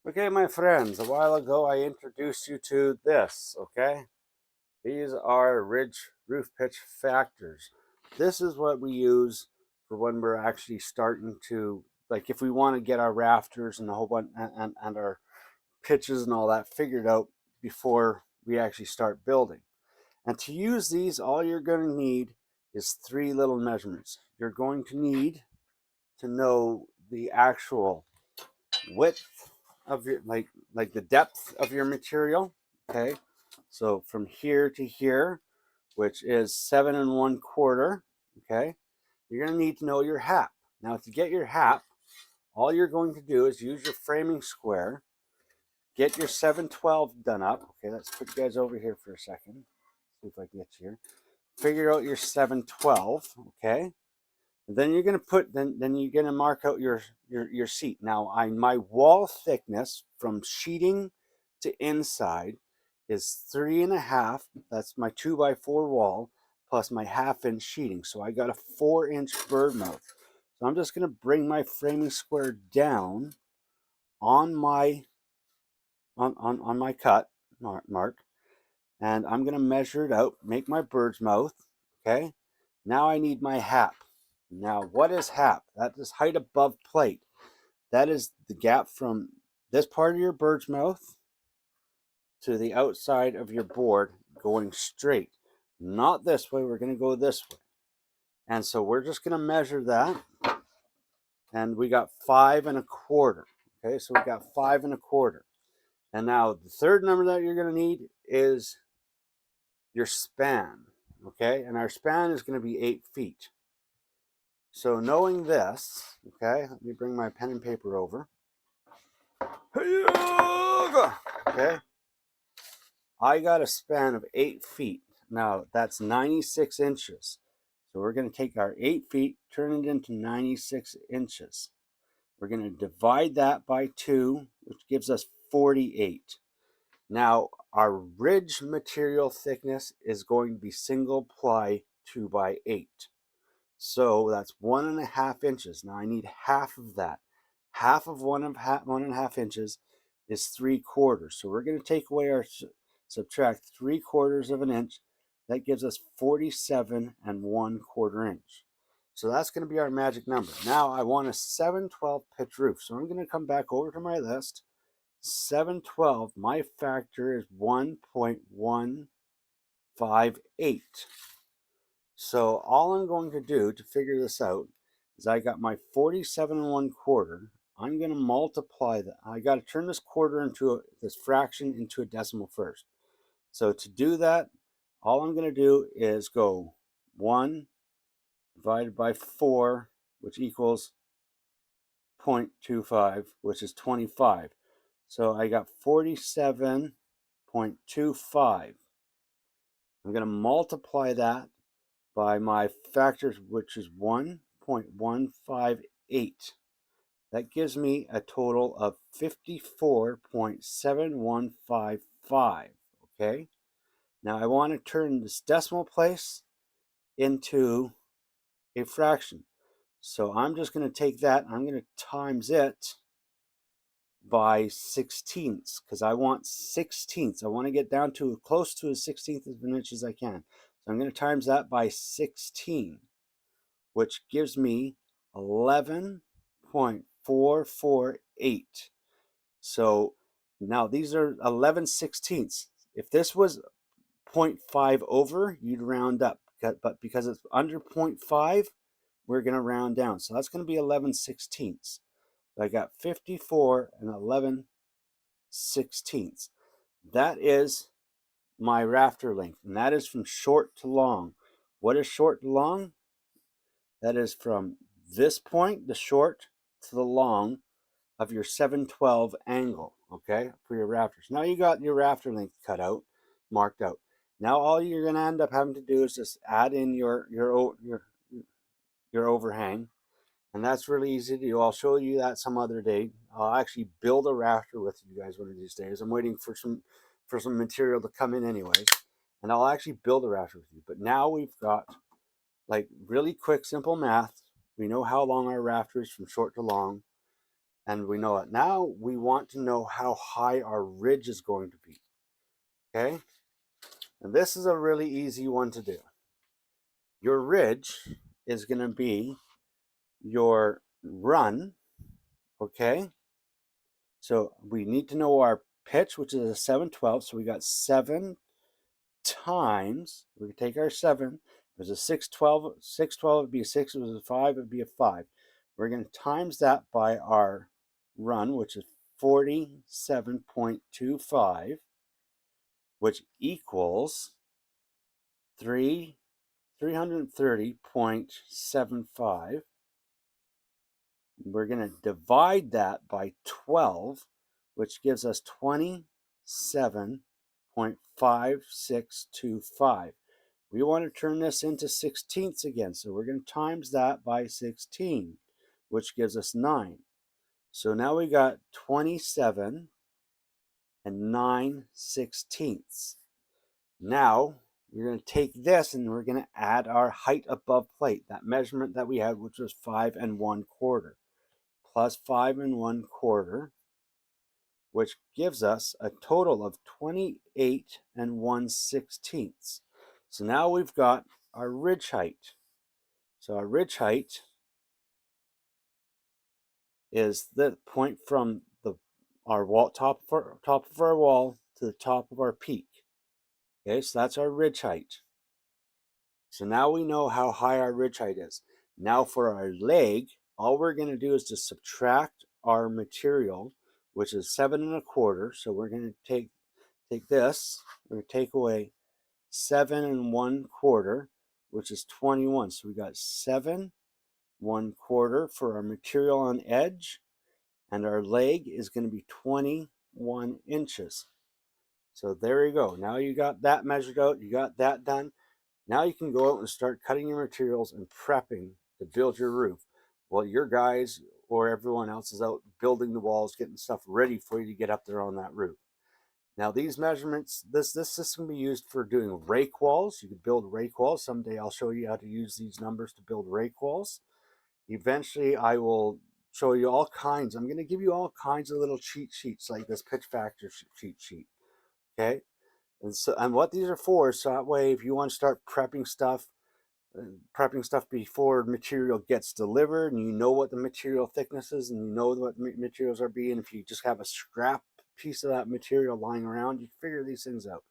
Okay, my friends, a while ago I introduced you to this, okay? These are ridge roof pitch factors. This is what we use for when we're actually starting to, like if we want to get our rafters and the whole bunch and our pitches and all that figured out before we actually start building. And to use these, all you're going to need is three little measurements. You're going to need to know the actual width of your like the depth of your material. Okay, so from here to here, which is 7 1/4. Okay, you're going to need to know your hap. Now to get your hap, all you're going to do is use your framing square, get your 7/12 done up. Okay, let's put you guys over here for a second, see if I can get you here. Figure out your 7/12. Okay, then you're going to put then you're going to mark out your seat. Now my wall thickness from sheeting to inside is 3.5. That's my 2x4 wall plus my 1/2 inch sheeting. So I got a 4-inch bird mouth. So I'm just going to bring my framing square down on my on my cut mark, and I'm going to measure it out, make my bird's mouth. Okay, now I need my hap. Now, what is hap? That is height above plate. That is the gap from this part of your bird's mouth to the outside of your board going straight. Not this way, we're going to go this way. And so we're just going to measure that. And we got 5 1/4. Okay, so we got 5 1/4. And now the third number that you're going to need is your span. Okay, and our span is going to be 8 feet. So knowing this, okay, let me bring my pen and paper over. Okay, I got a span of 8 feet. Now that's 96 inches. So we're going to take our 8 feet, turn it into 96 inches. We're going to divide that by 2, which gives us 48. Now our ridge material thickness is going to be single ply 2x8. So that's 1.5 inches. Now I need half of that. Half of 1.5 inches is 3/4. So we're going to take away our subtract 3/4 of an inch. That gives us 47 1/4 inch. So that's going to be our magic number. Now I want a 7/12 pitch roof. So I'm going to come back over to my list. 7/12, my factor is 1.158. So all I'm going to do to figure this out is I got my 47 1/4. I'm going to multiply that. I got to turn this quarter into this fraction into a decimal first. So to do that, all I'm going to do is go 1 divided by 4, which equals 0.25, which is 25. So I got 47.25. I'm going to multiply that by my factors, which is 1.158. That gives me a total of 54.7155. Okay, now I want to turn this decimal place into a fraction. So I'm just going to take that, I'm going to times it by 16ths, because I want 16ths. I want to get down to close to a 16th of an inch as I can. So I'm going to times that by 16, which gives me 11.448. So now these are 11/16. If this was 0.5 over, you'd round up. But because it's under 0.5, we're going to round down. So that's going to be 11/16. So I got 54 11/16. That is my rafter length, and that is from short to long. What is short to long? That is from this point, the short, to the long of your 7/12 angle, okay, for your rafters. Now you got your rafter length cut out, marked out. Now all you're going to end up having to do is just add in your overhang, and that's really easy to do. I'll show you that some other day. I'll actually build a rafter with you guys one of these days. I'm waiting for some material to come in anyways, and I'll actually build a rafter with you. But now we've got like really quick, simple math. We know how long our rafter is from short to long, and we know it. Now we want to know how high our ridge is going to be, okay? And this is a really easy one to do. Your ridge is going to be your run, okay? So we need to know our pitch, which is a 7/12. So we got 7 times, we can take our 7. It was a 6/12. 6/12 would be a 6. It was a 5. It would be a 5. We're going to times that by our run, which is 47.25, which equals 330.75. We're going to divide that by 12, which gives us 27.5625. We want to turn this into sixteenths again, so we're going to times that by 16, which gives us 9. So now we got 27 and 9/16. Now you're going to take this and we're going to add our height above plate, that measurement that we had, which was 5 1/4, plus 5 1/4, which gives us a total of 28 1/16. So now we've got our ridge height. So our ridge height is the point from our wall, top of our wall to the top of our peak. Okay, so that's our ridge height. So now we know how high our ridge height is. Now for our leg, all we're going to do is to subtract our material, which is 7 1/4. So we're going to take this, we're going to take away 7 1/4, which is 21. So we got 7 1/4 for our material on edge, and our leg is going to be 21 inches. So there you go. Now you got that measured out, you got that done. Now you can go out and start cutting your materials and prepping to build your roof. While your guys or everyone else is out building the walls, getting stuff ready for you to get up there on that roof. Now these measurements, this system can be used for doing rake walls. You can build rake walls. Someday I'll show you how to use these numbers to build rake walls. Eventually I will show you all kinds. I'm going to give you all kinds of little cheat sheets like this pitch factor cheat sheet. Okay. And what these are for is so that way if you want to start prepping stuff before material gets delivered, and you know what the material thickness is, and you know what materials are being, if you just have a scrap piece of that material lying around, you figure these things out.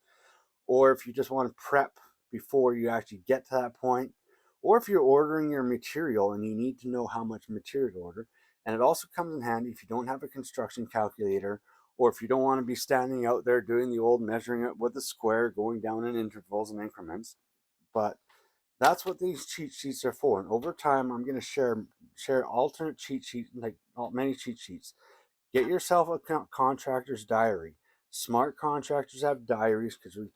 Or if you just want to prep before you actually get to that point, or if you're ordering your material and you need to know how much material to order. And it also comes in handy if you don't have a construction calculator, or if you don't want to be standing out there doing the old measuring it with a square, going down in intervals and increments. But that's what these cheat sheets are for. And over time, I'm going to share alternate cheat sheets, like many cheat sheets. Get yourself a contractor's diary. Smart contractors have diaries because we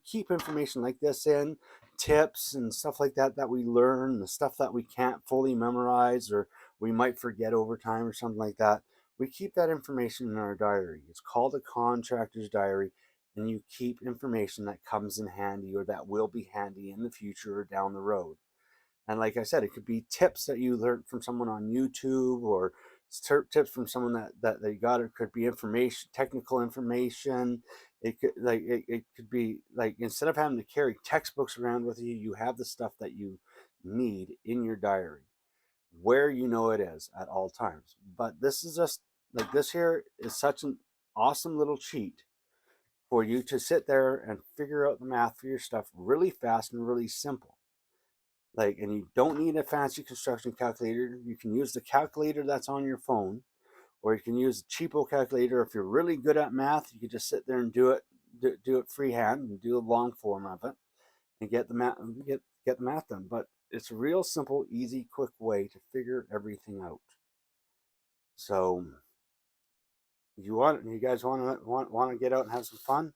keep information like this in, tips and stuff like that that we learn, the stuff that we can't fully memorize or we might forget over time or something like that. We keep that information in our diary. It's called a contractor's diary, and you keep information that comes in handy or that will be handy in the future or down the road. And like I said, it could be tips that you learned from someone on YouTube, or tips from someone that you got. It could be information, technical information. It could be like, instead of having to carry textbooks around with you, you have the stuff that you need in your diary, where you know it is at all times. But this is just like, this here is such an awesome little cheat for you to sit there and figure out the math for your stuff really fast and really simple. And you don't need a fancy construction calculator. You can use the calculator that's on your phone, or you can use a cheapo calculator. If you're really good at math, you can just sit there and do it freehand and do a long form of it and get the math done. But it's a real simple, easy, quick way to figure everything out. So you guys want to get out and have some fun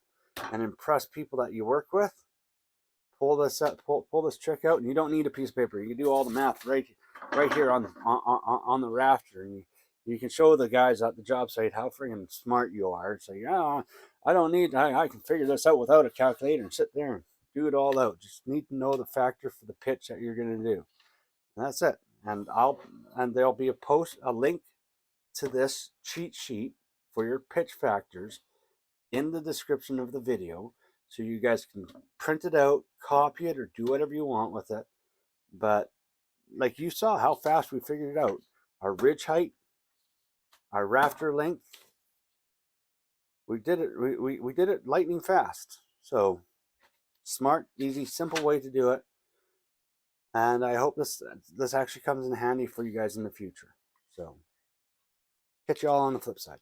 and impress people that you work with, pull this trick out, and you don't need a piece of paper. You can do all the math right here on the rafter, and you can show the guys at the job site how freaking smart you are. So yeah, I can figure this out without a calculator and sit there and do it all out. Just need to know the factor for the pitch that you're going to do. And that's it. And there'll be a link to this cheat sheet for your pitch factors in the description of the video, so you guys can print it out, copy it, or do whatever you want with it. But like you saw how fast we figured it out. Our ridge height, our rafter length, we did it. We did it lightning fast. So smart, easy, simple way to do it. And I hope this actually comes in handy for you guys in the future. So catch you all on the flip side.